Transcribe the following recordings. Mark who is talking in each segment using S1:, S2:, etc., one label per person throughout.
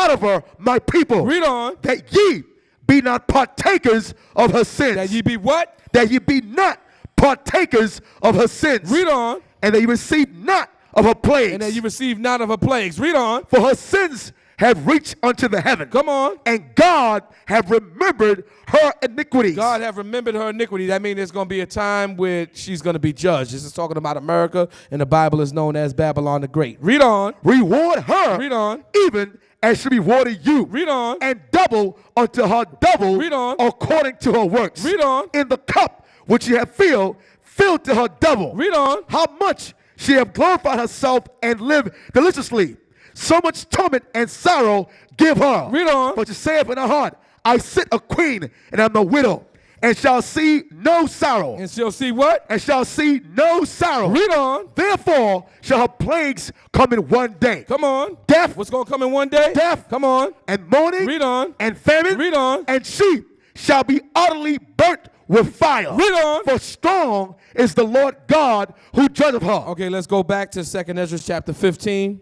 S1: out of her my people.
S2: Read on.
S1: That ye be not partakers of her sins.
S2: That ye be what?
S1: That ye be not partakers of her sins.
S2: Read on.
S1: And that ye receive not of her plagues.
S2: And that ye receive not of her plagues. Read on.
S1: For her sins have reached unto the heaven.
S2: Come on.
S1: And God have remembered her iniquities.
S2: God have remembered her iniquity. That means there's going to be a time where she's going to be judged. This is talking about America, and the Bible is known as Babylon the Great. Read on.
S1: Reward her.
S2: Read on.
S1: Even as she rewarded you.
S2: Read on.
S1: And double unto her double.
S2: Read on.
S1: According to her works.
S2: Read on.
S1: In the cup which she have filled to her double.
S2: Read on.
S1: How much she have glorified herself and lived deliciously. So much torment and sorrow give her.
S2: Read on.
S1: But she saith in her heart, I sit a queen, and am a widow, and shall see no sorrow.
S2: And she'll see what?
S1: And shall see no sorrow.
S2: Read on.
S1: Therefore shall her plagues come in one day.
S2: Come on.
S1: Death.
S2: What's going to come in one day?
S1: Death.
S2: Come on.
S1: And mourning.
S2: Read on.
S1: And famine.
S2: Read on.
S1: And she shall be utterly burnt with fire.
S2: Read on.
S1: For strong is the Lord God who judgeth her.
S2: Okay, let's go back to 2 Ezra chapter 15.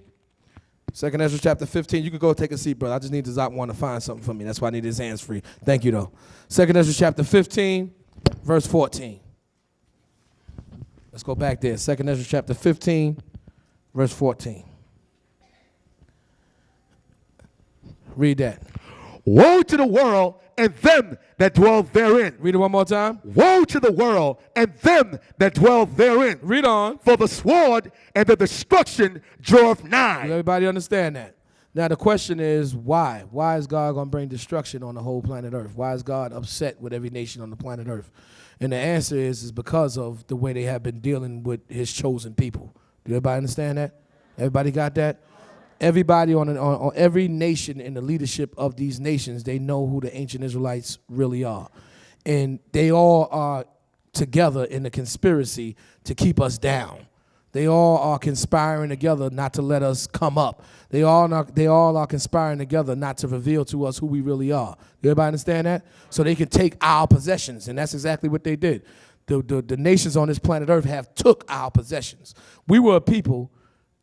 S2: 2 Ezra chapter 15. You can go take a seat, brother. I just need Zach one to find something for me. That's why I need his hands free. Thank you, though. 2 Ezra chapter 15, verse 14. Let's go back there. 2 Ezra chapter 15, verse 14. Read that.
S1: Woe to the world and them that dwell therein.
S2: Read it one more time.
S1: Woe to the world and them that dwell therein.
S2: Read on.
S1: For the sword and the destruction draweth nigh.
S2: Does everybody understand that? Now the question is why? Why is God going to bring destruction on the whole planet Earth? Why is God upset with every nation on the planet Earth? And the answer is because of the way they have been dealing with his chosen people. Do everybody understand that? Everybody got that? Everybody on every nation in the leadership of these nations, they know who the ancient Israelites really are. And they all are together in a conspiracy to keep us down. They all are conspiring together not to let us come up. They all are conspiring together not to reveal to us who we really are. Everybody understand that? So they can take our possessions, and that's exactly what they did. The nations on this planet Earth have took our possessions. We were a people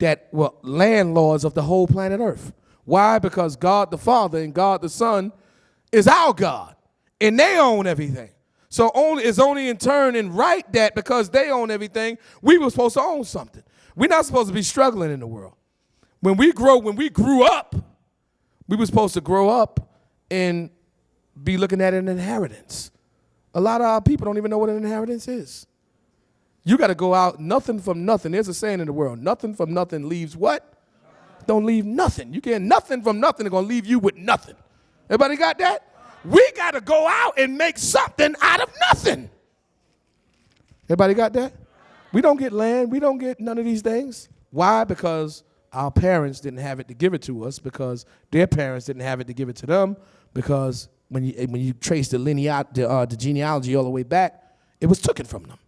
S2: that were landlords of the whole planet Earth. Why? Because God the Father and God the Son is our God, and they own everything. So it's only in turn and right that because they own everything, we were supposed to own something. We're not supposed to be struggling in the world. When we grew up, we were supposed to grow up and be looking at an inheritance. A lot of our people don't even know what an inheritance is. You got to go out, nothing from nothing. There's a saying in the world, nothing from nothing leaves what? Don't leave nothing. You get nothing from nothing, they're going to leave you with nothing. Everybody got that? We got to go out and make something out of nothing. Everybody got that? We don't get land. We don't get none of these things. Why? Because our parents didn't have it to give it to us, because their parents didn't have it to give it to them, because when you trace the genealogy all the way back, it was taken from them.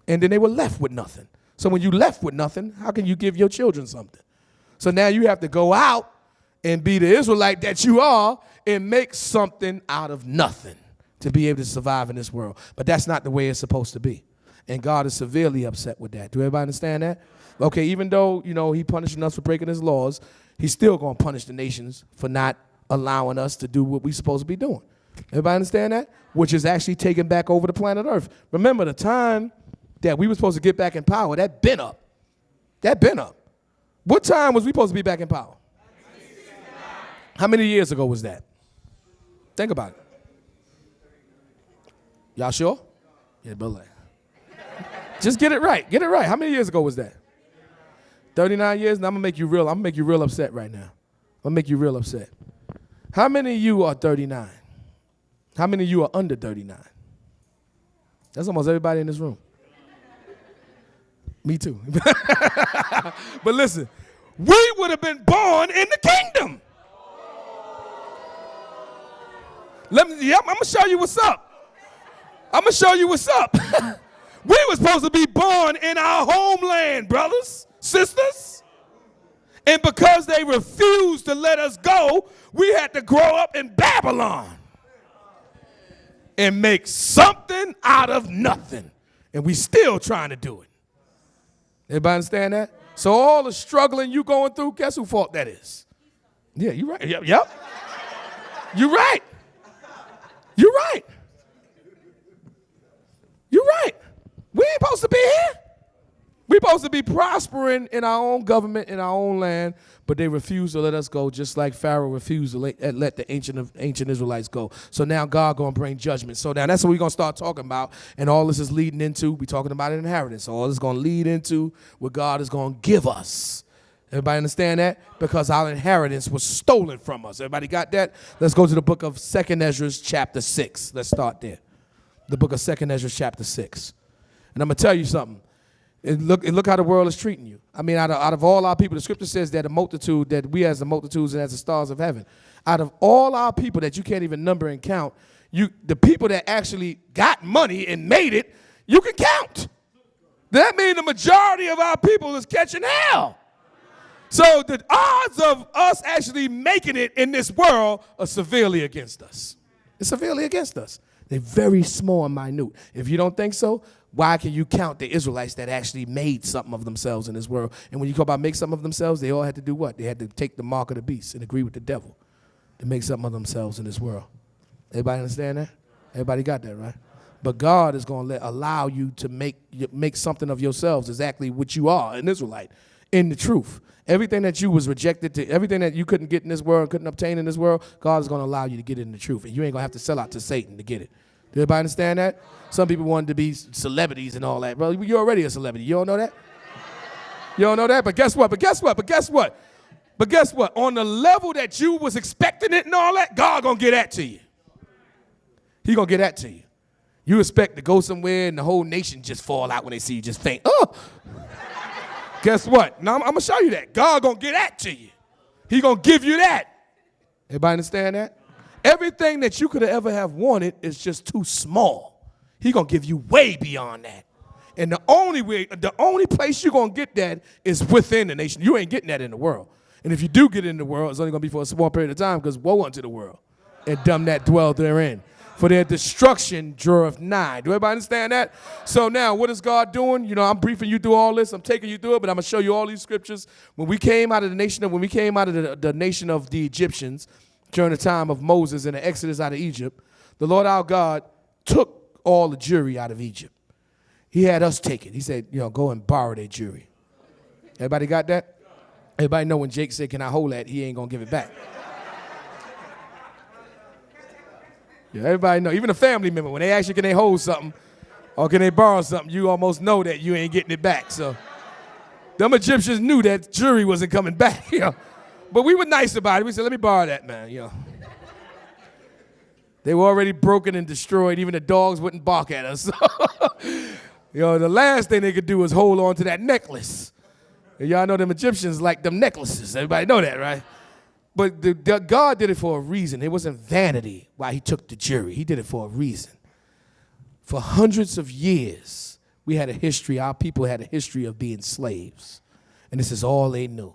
S2: And then they were left with nothing. So when you left with nothing, how can you give your children something? So now you have to go out and be the Israelite that you are and make something out of nothing to be able to survive in this world. But that's not the way it's supposed to be. And God is severely upset with that. Do everybody understand that? Okay, even though, he punishing us for breaking his laws, he's still going to punish the nations for not allowing us to do what we're supposed to be doing. Everybody understand that? Which is actually taking back over the planet Earth. Remember, the time that we were supposed to get back in power, that been up. That been up. What time was we supposed to be back in power? How many years ago was that? Think about it. Y'all sure? Yeah, brother. Just get it right. Get it right. How many years ago was that? 39 years? Now I'm going to make you real upset right now. I'm going to make you real upset. How many of you are 39? How many of you are under 39? That's almost everybody in this room. Me too. But listen, we would have been born in the kingdom. I'm going to show you what's up. I'm going to show you what's up. We were supposed to be born in our homeland, brothers, sisters. And because they refused to let us go, we had to grow up in Babylon and make something out of nothing. And we still trying to do it. Everybody understand that? So all the struggling you going through, guess whose fault that is? Yeah, you're right. Yep. You're right. You're right. You're right. We ain't supposed to be here. We're supposed to be prospering in our own government, in our own land, but they refuse to let us go, just like Pharaoh refused to let the ancient Israelites go. So now God going to bring judgment. So now that's what we're going to start talking about, and all this is leading into, we're talking about an inheritance. So all this is going to lead into what God is going to give us. Everybody understand that? Because our inheritance was stolen from us. Everybody got that? Let's go to the book of 2nd Ezra chapter 6. Let's start there. The book of 2nd Ezra chapter 6. And I'm going to tell you something. And look how the world is treating you. I mean, out of all our people, the scripture says that that we as the multitudes and as the stars of heaven. Out of all our people that you can't even number and count, the people that actually got money and made it, you can count. That means the majority of our people is catching hell. So the odds of us actually making it in this world are severely against us. It's severely against us. They're very small and minute. If you don't think so, why can you count the Israelites that actually made something of themselves in this world? And when you talk about make something of themselves, they all had to do what? They had to take the mark of the beast and agree with the devil to make something of themselves in this world. Everybody understand that? Everybody got that, right? But God is going to allow you to make something of yourselves, exactly what you are, an Israelite, in the truth. Everything that you was rejected to, everything that you couldn't get in this world, couldn't obtain in this world, God is going to allow you to get it in the truth. And you ain't going to have to sell out to Satan to get it. Do everybody understand that? Some people wanted to be celebrities and all that. Bro, you're already a celebrity. You don't know that? You don't know that? But guess what? On the level that you was expecting it and all that, God going to get that to you. He going to get that to you. You expect to go somewhere and the whole nation just fall out when they see you just faint. Oh! Guess what? Now, I'm going to show you that. God going to get that to you. He going to give you that. Everybody understand that? Everything that you could have ever have wanted is just too small. He going to give you way beyond that. And the only place you're going to get that is within the nation. You ain't getting that in the world. And if you do get it in the world, it's only going to be for a small period of time, because woe unto the world and them that dwell therein. For their destruction draweth nigh. Do everybody understand that? So now, what is God doing? You know, I'm briefing you through all this. I'm taking you through it, but I'm going to show you all these scriptures. When we came out of the nation of the Egyptians during the time of Moses and the Exodus out of Egypt, the Lord our God took all the jewelry out of Egypt. He had us take it. He said, go and borrow that jewelry. Everybody got that? Everybody know when Jake said, can I hold that? He ain't going to give it back. Yeah, everybody know. Even a family member, when they ask you, can they hold something or can they borrow something, you almost know that you ain't getting it back. So them Egyptians knew that jewelry wasn't coming back. But we were nice about it. We said, let me borrow that, man. They were already broken and destroyed. Even the dogs wouldn't bark at us. The last thing they could do was hold on to that necklace. And y'all know them Egyptians like them necklaces. Everybody know that, right? But God did it for a reason. It wasn't vanity why he took the jury. He did it for a reason. For hundreds of years, our people had a history of being slaves. And this is all they knew.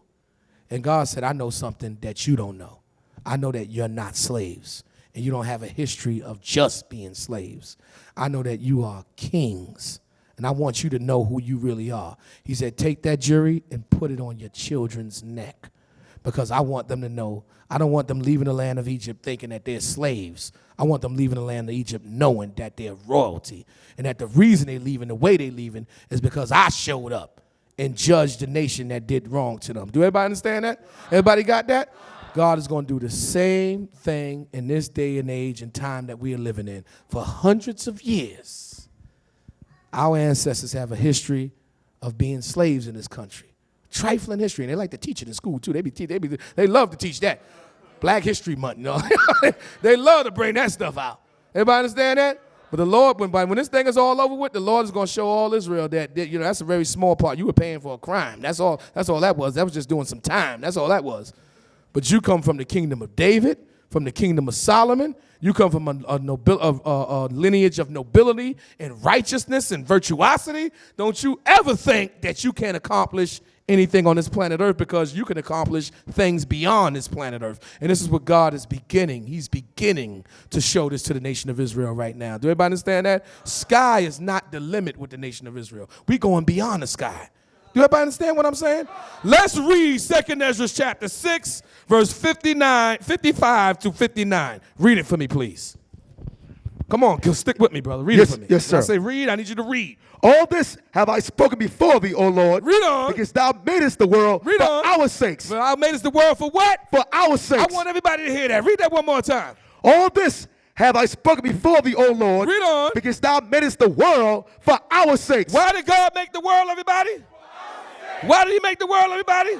S2: And God said, I know something that you don't know. I know that you're not slaves. And you don't have a history of just being slaves. I know that you are kings. And I want you to know who you really are. He said, take that jury and put it on your children's neck. Because I want them to know, I don't want them leaving the land of Egypt thinking that they're slaves. I want them leaving the land of Egypt knowing that they're royalty. And that the reason they're leaving, the way they're leaving, is because I showed up and judged the nation that did wrong to them. Do everybody understand that? Everybody got that? God is going to do the same thing in this day and age and time that we are living in. For hundreds of years, our ancestors have a history of being slaves in this country. Trifling history, and they like to teach it in school too. They love to teach that. Black History Month, They love to bring that stuff out. Everybody understand that? But the Lord, when this thing is all over with, the Lord is going to show all Israel that that's a very small part. You were paying for a crime. That's all that was. That was just doing some time. That's all that was. But you come from the kingdom of David, from the kingdom of Solomon. You come from a lineage of nobility and righteousness and virtuosity. Don't you ever think that you can accomplish anything on this planet Earth, because you can accomplish things beyond this planet Earth. And this is what God is beginning. He's beginning to show this to the nation of Israel right now. Do everybody understand that? Sky is not the limit with the nation of Israel. We're going beyond the sky. Do everybody understand what I'm saying? Let's read 2 Ezra chapter 6, verse 55 to 59. Read it for me, please. Come on, stick with me, brother. Read it for me.
S1: Yes, sir.
S2: When I say read, I need you to read.
S1: All this have I spoken before thee, O Lord.
S2: Read on.
S1: Because thou madest the world
S2: Read
S1: for
S2: on.
S1: our sakes.
S2: For thou madest the world for what?
S1: For our sakes.
S2: I want everybody to hear that. Read that one more time.
S1: All this have I spoken before thee, O Lord.
S2: Read on.
S1: Because thou madest the world for our sakes.
S2: Why did God make the world, everybody? Why did he make the world, everybody?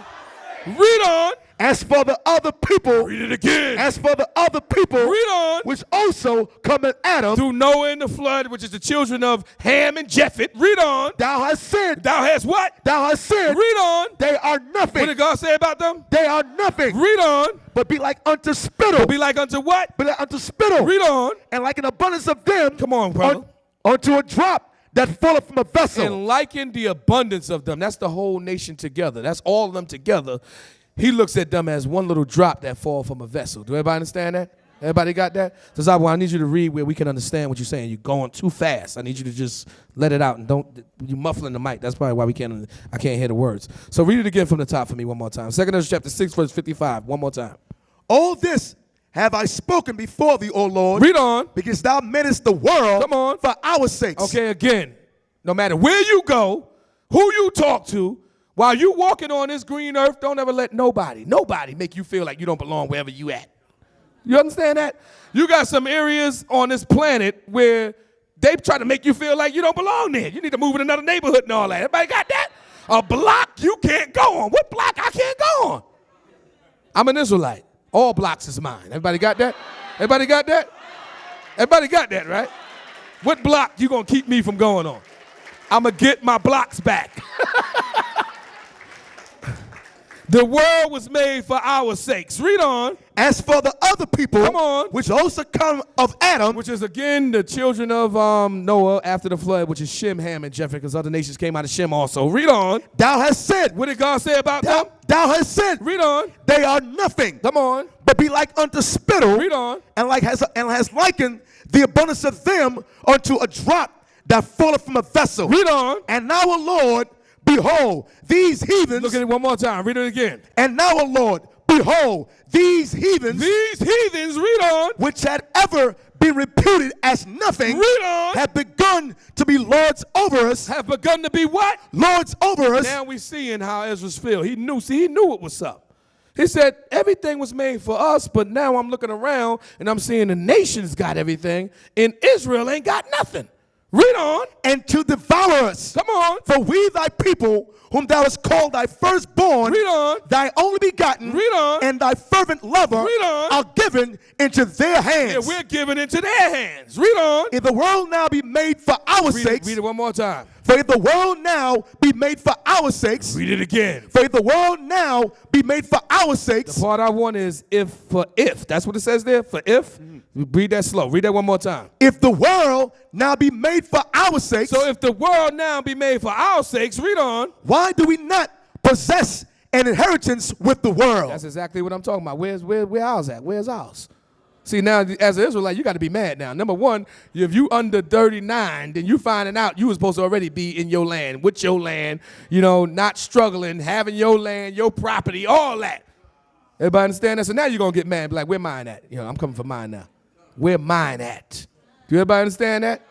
S2: Read on.
S1: As for the other people,
S2: Read it again.
S1: as for the other people,
S2: Read on.
S1: which also come in Adam,
S2: Through Noah and the flood, which is the children of Ham and Japheth. Read on.
S1: thou hast sinned.
S2: Thou hast what?
S1: Thou hast sinned.
S2: Read on.
S1: They are
S2: What
S1: nothing.
S2: did God say about them?
S1: They are nothing.
S2: Read on.
S1: But be like unto spittle.
S2: Be like unto what?
S1: Be like unto spittle.
S2: Read on.
S1: And like an abundance of them.
S2: Come on, brother.
S1: Unto a drop that falleth from a vessel.
S2: And liken the abundance of them. That's the whole nation together. That's all of them together. He looks at them as one little drop that fall from a vessel. Do everybody understand that? Everybody got that? So I need you to read where we can understand what you're saying. You're going too fast. I need you to just let it out and you're muffling the mic. That's probably why I can't hear the words. So read it again from the top for me one more time. 2 Ezra chapter 6, verse 55. One more time.
S1: All this have I spoken before thee, O Lord.
S2: Read on.
S1: Because thou madest the world.
S2: Come on.
S1: For our sakes.
S2: Okay, again, no matter where you go, who you talk to, while you walking on this green earth, don't ever let nobody make you feel like you don't belong wherever you at. You understand that? You got some areas on this planet where they try to make you feel like you don't belong there. You need to move in another neighborhood and all that. Everybody got that? A block you can't go on. What block I can't go on? I'm an Israelite. All blocks is mine. Everybody got that? Everybody got that? Everybody got that, right? What block you gonna keep me from going on? I'm gonna get my blocks back. The world was made for our sakes. Read on.
S1: As for the other people,
S2: Come on.
S1: which also come of Adam,
S2: Which is again the children of Noah after the flood, which is Shem, Ham, and Japheth, because other nations came out of Shem also. Read on.
S1: thou hast sinned.
S2: What did God say about them?
S1: Thou hast sinned.
S2: Read on.
S1: They are nothing.
S2: Come on.
S1: But be like unto spittle.
S2: Read on.
S1: And has likened the abundance of them unto a drop that falleth from a vessel.
S2: Read on.
S1: And now, O Lord, behold, these heathens.
S2: Look at it one more time. Read it again.
S1: And now, O Lord, behold, these heathens,
S2: These heathens, read on.
S1: which had ever been reputed as nothing,
S2: Read on.
S1: have begun to be lords over us.
S2: Have begun to be what?
S1: Lords over us.
S2: Now we seeing how Ezra's feel. He knew what was up. He said, everything was made for us, but now I'm looking around and I'm seeing the nations got everything and Israel ain't got nothing. Read on.
S1: And to devour us.
S2: Come on.
S1: For we thy people, whom thou hast called thy firstborn,
S2: Read on.
S1: thy only begotten,
S2: Read on.
S1: and thy fervent lover,
S2: Read on.
S1: are given into their hands.
S2: Yeah, we're giving into their hands. Read on.
S1: If the world now be made for our sakes,
S2: Read it one more time.
S1: for if the world now be made for our sakes,
S2: Read it again.
S1: for if the world now be made for our sakes,
S2: The part I want is if. That's what it says there. For if. Read that slow. Read that one more time.
S1: if the world now be made for our sakes,
S2: So if the world now be made for our sakes, read on.
S1: why do we not possess an inheritance with the world?
S2: That's exactly what I'm talking about. Where ours at? Where's ours? See, now, as an Israelite, you got to be mad now. Number one, if you under 39, then you finding out you was supposed to already be in your land, with your land, not struggling, having your land, your property, all that. Everybody understand that? So now you're going to get mad and be like, where mine at? I'm coming for mine now. Where mine at? Do everybody understand that?